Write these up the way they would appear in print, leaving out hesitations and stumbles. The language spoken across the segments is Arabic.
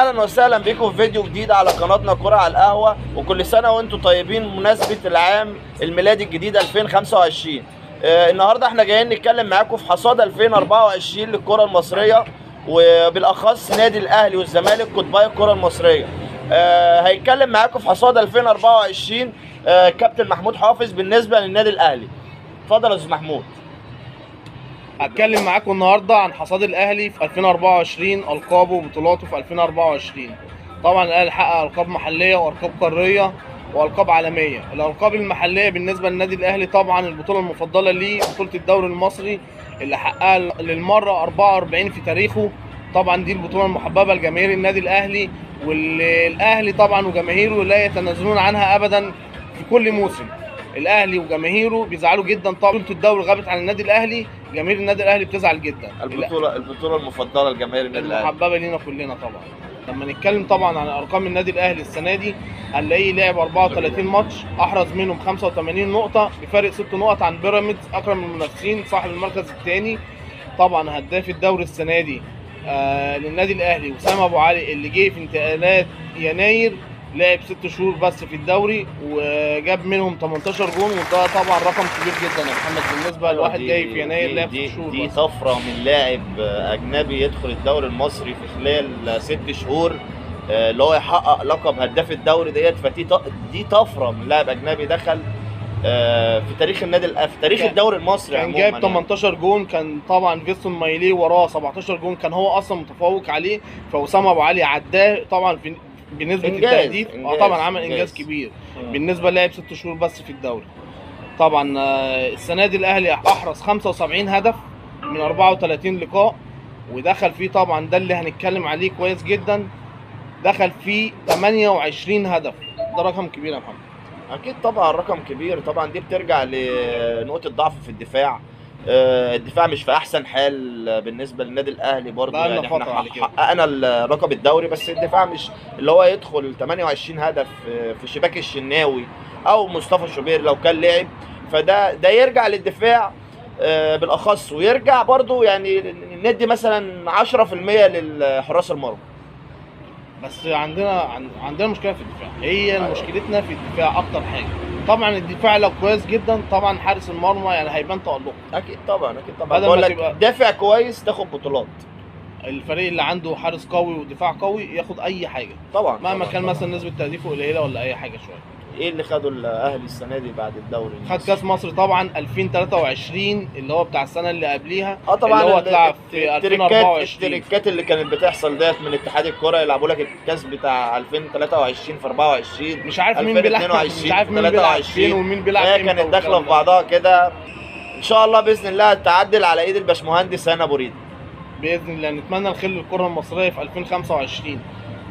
اهلا وسهلا بكم في فيديو جديد على قناتنا كرة على القهوة، وكل سنة وانتم طيبين بمناسبة العام الميلادي الجديد 2025. النهارده احنا جايين نتكلم معاكم في حصاد 2024 للكرة المصرية، وبالاخص نادي الاهلي والزمالك قطبي الكرة المصرية. هيتكلم معاكم في حصاد 2024 كابتن محمود حافظ بالنسبة للنادي الاهلي. اتفضل يا استاذ محمود. هتكلم معاكم النهارده عن حصاد الاهلي في 2024، القابه وبطولاته في 2024. طبعا الاهلي حقق القاب محليه والقاب قاريه والقاب عالميه. الالقاب المحليه بالنسبه للنادي الاهلي طبعا البطوله المفضله ليه بطوله الدوري المصري اللي حققها للمره 44 في تاريخه. طبعا دي البطوله المحببه لجماهير النادي الاهلي، والاهلي طبعا وجماهيره لا يتنازلون عنها ابدا. في كل موسم الاهلي وجماهيره بيزعلوا جدا. طبعا بطوله الدوري غابت عن النادي الاهلي، جماهير النادي الاهلي بتزعل جدا. البطوله المفضله لجماهير النادي الاهلي، المحببه لينا كلنا طبعا. لما نتكلم طبعا عن ارقام النادي الاهلي السنه دي، هنلاقيه لعب 34 ماتش، احرز منهم 85 نقطه بفارق 6 نقط عن بيراميدز اكرم المنافسين صاحب المركز الثاني. طبعا هداف الدوري السنه دي للنادي الاهلي وسام ابو علي اللي جه في انتقالات يناير، لعب 6 شهور بس في الدوري وجاب منهم 18 جون، وده طبعا رقم كبير جدا يا محمد بالنسبه لواحد جاي في يناير لعب 6 شهور. دي طفره من لاعب اجنبي يدخل الدوري المصري في خلال 6 شهور، اللي هو يحقق لقب هداف الدوري ديت. دي طفره من لاعب اجنبي دخل في تاريخ النادي، في تاريخ الدوري المصري كان جايب 18 جون. كان طبعا فيستون مايلي وراه 17 جون، كان هو اصلا متفوق عليه، فوسام ابو علي عداه طبعا في بالنسبه للتهديف. طبعا عمل انجاز كبير بالنسبه للاعب 6 شهور بس في الدوري. طبعا السنه دي الاهلي احرز 75 هدف من 34 لقاء، ودخل فيه طبعا ده اللي هنتكلم عليه كويس جدا، دخل فيه 28 هدف. ده رقم كبير يا محمد. اكيد طبعا رقم كبير. طبعا دي بترجع لنقطه ضعف في الدفاع. الدفاع مش في احسن حال بالنسبه للنادي الاهلي برضه. يعني احنا حققنا الرقم الدوري، بس الدفاع مش اللي هو يدخل 28 هدف في شباك الشناوي او مصطفى شوبير لو كان لعب. فده يرجع للدفاع بالاخص، ويرجع برضه يعني ندي مثلا 10% للحراس المرمى. بس عندنا مشكله في الدفاع، هي مشكلتنا في الدفاع اكتر حاجه. طبعا الدفاع لو كويس جدا طبعا حارس المرمى يعني هيبان تألقه. اكيد طبعا بقول لك دافع كويس تاخد بطولات. الفريق اللي عنده حارس قوي ودفاع قوي ياخد اي حاجه طبعا، مهما كان مثلا نسبه تهديفه قليله ولا اي حاجه شويه. ايه اللي خده الاهلي السنه دي بعد الدوري؟ خد كاس مصر طبعا 2023 اللي هو بتاع السنه اللي قبليها. طبعا اللي هو اتلعب في 2024. التريكات اللي كانت بتحصل ديت من اتحاد الكره، يلعبوا لك الكاس بتاع 2023 في 24، مش عارف مين بيلعب، مش عارف مين بيلعب فين ومين بيلعب امتى. كانت داخله في بعضها كده. ان شاء الله باذن الله تعدل على ايد الباشمهندس هنا ابو ريد باذن الله. نتمنى الخير للكره المصريه في 2025.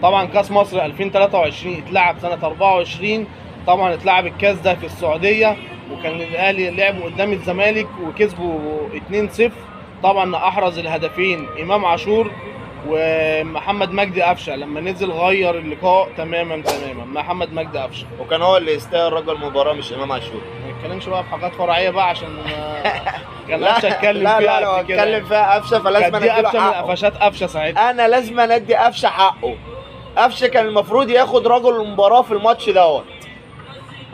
طبعا كاس مصر 2023 اتلعب سنه 24. طبعا اتلعب الكاس ده في السعوديه، وكان الاهلي لعبوا قدام الزمالك وكسبوا 2-0. طبعا احرز الهدفين امام عاشور ومحمد مجدي قفشه. لما نزل غير اللقاء تماما محمد مجدي قفشه، وكان هو اللي يستاهل رجل المباراه مش امام عاشور. ما نتكلمش بقى في حاجات فرعيه بقى عشان كان قفشه اتكلم فيها. لا اتكلم فيها قفشه، فلازم ادي قفشه من قفشات قفشه ساعتها. انا لازم ادي قفشه حقه. قفشه كان المفروض ياخد رجل المباراه في الماتش دوت.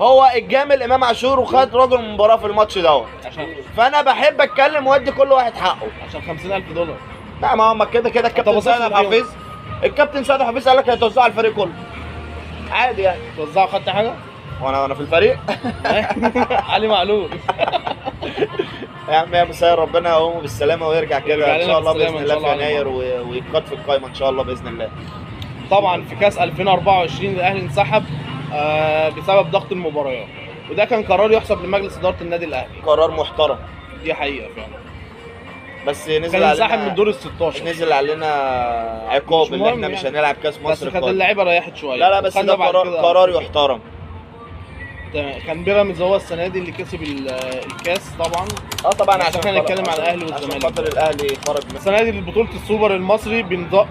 هو الجامل امام عاشور وخد رجل المباراه في الماتش دوت. فانا بحب اتكلم وادي كل واحد حقه عشان $50,000. لا ما هم كده الكابتن سيد حفيظ، الكابتن سيد حفيظ قال لك هيتوزعوا على الفريق كله عادي. يعني توزعوا؟ خدت حاجه وانا في الفريق؟ علي معلول. يا عم يا مساء ربنا يقومه بالسلامه ويرجع كده ان شاء الله باذن الله في يناير ويتقاد في القائمه ان شاء الله باذن الله. طبعا في كاس 2024 الاهلي انسحب بسبب ضغط المباريات، وده كان قرار يحسب لمجلس اداره النادي الاهلي. قرار محترم، دي حقيقه فعلا. بس نزل كان انسحب من دور ال 16، نزل علينا عقاب اللي احنا مش هنلعب كاس مصر. بس كانت اللعيبه ريحت شويه. لا بس ده قرار يحترم. كان بيراميدز هو السنه دي اللي كسب الكاس طبعا. طبعا عشان احنا نتكلم على الاهلي والزمالك. عشان خاطر الاهلي خرج السنه دي بطوله السوبر المصري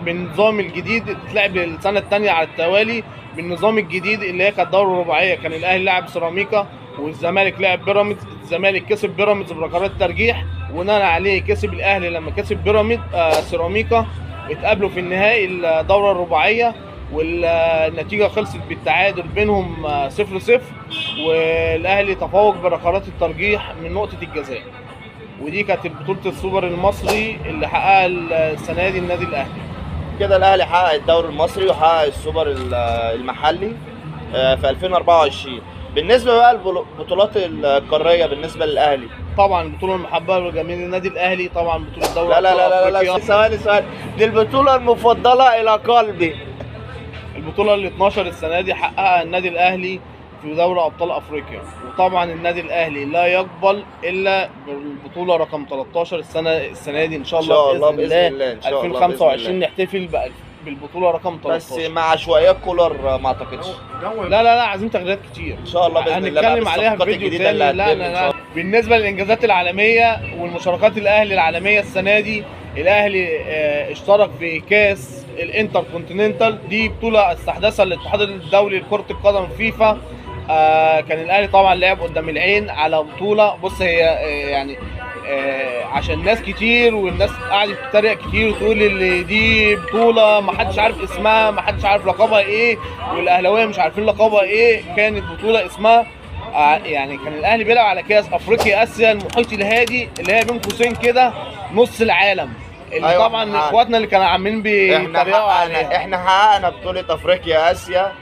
بالنظام الجديد، اتلعب السنه الثانيه على التوالي بالنظام الجديد اللي هي كانت دوره رباعيه. كان الاهلي لعب سيراميكا والزمالك لعب بيراميدز. الزمالك كسب بيراميدز بركلات ترجيح، وبناء عليه كسب الاهلي لما كسب بيراميدز سيراميكا اتقابلوا في النهائي الدوره الرباعيه، والنتيجه خلصت بالتعادل بينهم 0-0، والاهلي تفوق بركلات الترجيح من نقطه الجزاء. ودي كانت بطوله السوبر المصري اللي حققها السنه دي النادي الاهلي. كده الاهلي حقق الدوري المصري وحقق السوبر المحلي في 2024. بالنسبه بقى للبطولات القاريه بالنسبه للاهلي، طبعا البطوله المحببه لجماهير النادي الاهلي طبعا بطوله دوري لا لا لا لا لا ثواني، دي البطوله المفضله الى قلبي. البطوله ال 12 السنه دي حققها النادي الاهلي في دوري ابطال افريقيا، وطبعا النادي الاهلي لا يقبل الا بالبطوله رقم 13 السنه دي ان شاء الله باذن الله 2025 نحتفل بالبطوله رقم 13. بس مع عشوائيات كولر ما اعتقدش. لا لا لا عايزين تغييرات كتير ان شاء الله باذن الله، هنتكلم عليها في فيديو تاني. لا بالنسبه للانجازات العالميه والمشاركات الاهلي العالميه السنه دي، الاهلي اشترك في كاس الانتر كونتيننتال، دي بطوله استحدثها الاتحاد الدولي لكره القدم فيفا. كان الاهلي طبعا لعب قدام العين على بطوله. بص هي يعني عشان ناس كتير والناس قعدت تتريق كتير وتقول اللي دي بطوله ما حدش عارف اسمها، ما حدش عارف لقبها ايه، والاهلاويه مش عارفين لقبها ايه. كانت بطوله اسمها يعني كان الاهلي بيلعب على كاس افريقيا اسيا المحيط الهادي، اللي هي بين قوسين كده نص العالم، اللي أيوة طبعا اخواتنا اللي كانوا عاملين بيتريقوا عليها. احنا حققنا بطوله افريقيا اسيا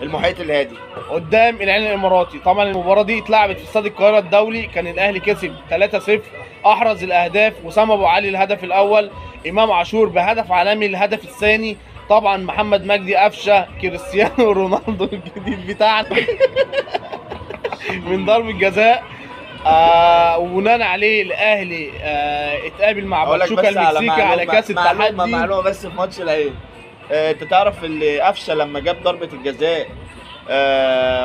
المحيط الهادي قدام العين الاماراتي. طبعا المباراه دي اتلعبت في استاد القاهره الدولي، كان الاهلي كسب 3-0. احرز الاهداف وسام ابو علي الهدف الاول، امام عاشور بهدف عالمي الهدف الثاني، طبعا محمد مجدي قفشه كريستيانو رونالدو الجديد بتاعنا من ضربه جزاء. وبناء عليه الاهلي اتقابل مع باتشوكا المكسيكي على كاس التحدي. معلومه بس في ماتش العين، انت تعرف اللي قفشه لما جاب ضربه الجزاء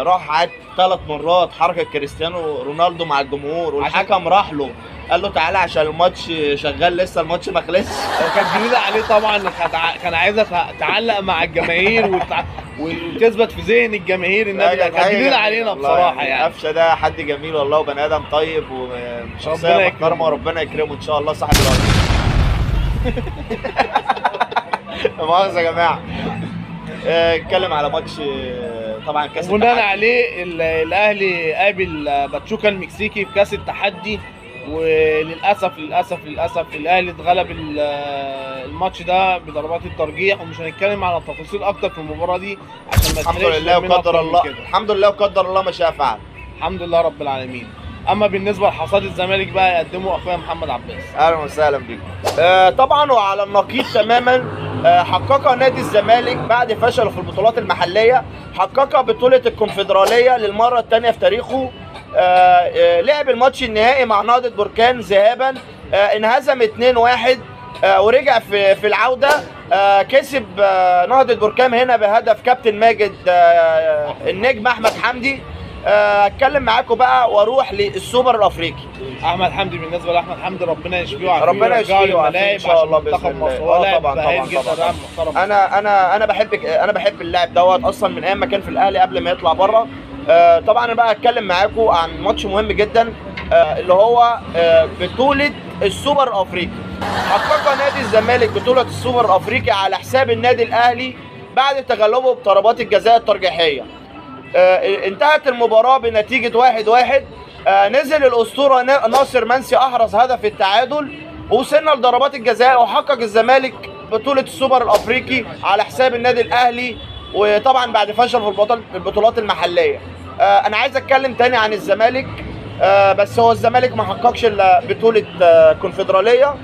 راح عاد 3 مرات حركه كريستيانو رونالدو مع الجمهور، والحكم راح له قال له تعالى عشان الماتش شغال لسه الماتش ما خلصش. كانت جديده عليه طبعا، كان عايزها تعلق مع الجماهير وتثبت في ذهن الجماهير. النادي كانت جديده علينا بصراحه يعني. قفشه ده حد جميل والله وبني ادم طيب وشخصيه محترمه وربنا يكرمه ان شاء الله صاحب الارض. مؤاخذة يا جماعة. اتكلم على ماتش طبعا كاس التحدي. بناء عليه الاهلي قابل باتشوكا المكسيكي في كاس التحدي، وللاسف الاهلي اتغلب الماتش ده بضربات الترجيح، ومش هنتكلم على التفاصيل اكتر في المباراه دي عشان ما الحمد لله وقدر الله. الحمد لله وقدر الله ما شاء فعل. الحمد لله رب العالمين. اما بالنسبه لحصاد الزمالك بقى يقدمه اخويا محمد عباس. اهلا وسهلا بيكم. طبعا وعلى النقيض تماما، حقق نادي الزمالك بعد فشله في البطولات المحليه، حقق بطوله الكونفدراليه للمره الثانيه في تاريخه. لعب الماتش النهائي مع نهضه بركان ذهابا، انهزم 2-1، ورجع في العوده كسب نهضه بركان هنا بهدف كابتن ماجد النجم احمد حمدي. اتكلم معاكم بقى واروح للسوبر الافريقي. احمد حمدي، بالنسبه لاحمد حمدي ربنا يشفيه ويعافيه، ربنا يشفيه ويعافيه ان شاء الله باذن الله. طبعا انا بحب اللاعب دوت اصلا من ايام ما كان في الاهلي قبل ما يطلع بره. طبعا انا بقى اتكلم معاكم عن ماتش مهم جدا اللي هو بطوله السوبر الافريقي. حقق نادي الزمالك بطوله السوبر الافريقي على حساب النادي الاهلي بعد تغلبه بضربات الجزاء الترجيحيه. انتهت المباراة بنتيجة 1-1. نزل الأسطورة ناصر منسي أحرز هدف التعادل، ووصلنا لضربات الجزاء، وحقق الزمالك بطولة السوبر الأفريقي على حساب النادي الأهلي، وطبعا بعد فشل في البطولات المحلية. أنا عايز أتكلم تاني عن الزمالك، بس هو الزمالك ما حققش إلا بطولة كونفدرالية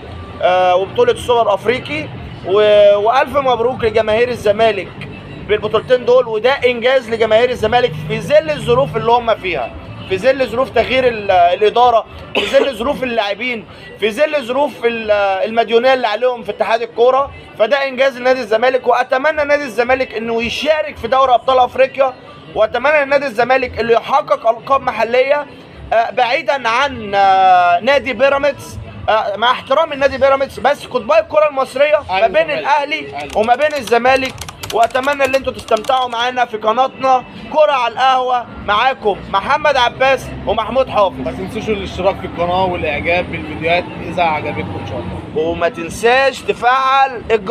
وبطولة السوبر الأفريقي، وألف مبروك لجماهير الزمالك بالبطولتين دول، وده انجاز لجماهير الزمالك في ظل الظروف اللي هم فيها، في ظل ظروف تغيير الاداره، في ظل ظروف اللاعبين، في ظل ظروف المديونيه اللي عليهم في اتحاد الكوره. فده انجاز لنادي الزمالك، واتمنى نادي الزمالك انه يشارك في دوري ابطال افريقيا، واتمنى نادي الزمالك اللي يحقق القاب محليه بعيدا عن نادي بيراميدز. مع احترام النادي بيراميدز، بس قطبي الكره المصريه ما بين الاهلي وما بين الزمالك. واتمنى ان انتوا تستمتعوا معانا في قناتنا كرة على القهوة. معاكم محمد عباس ومحمود حافظ. ما تنسوش الاشتراك في القناة والاعجاب بالفيديوهات اذا عجبتكم ان شاء الله، وما تنساش تفعل الجرس.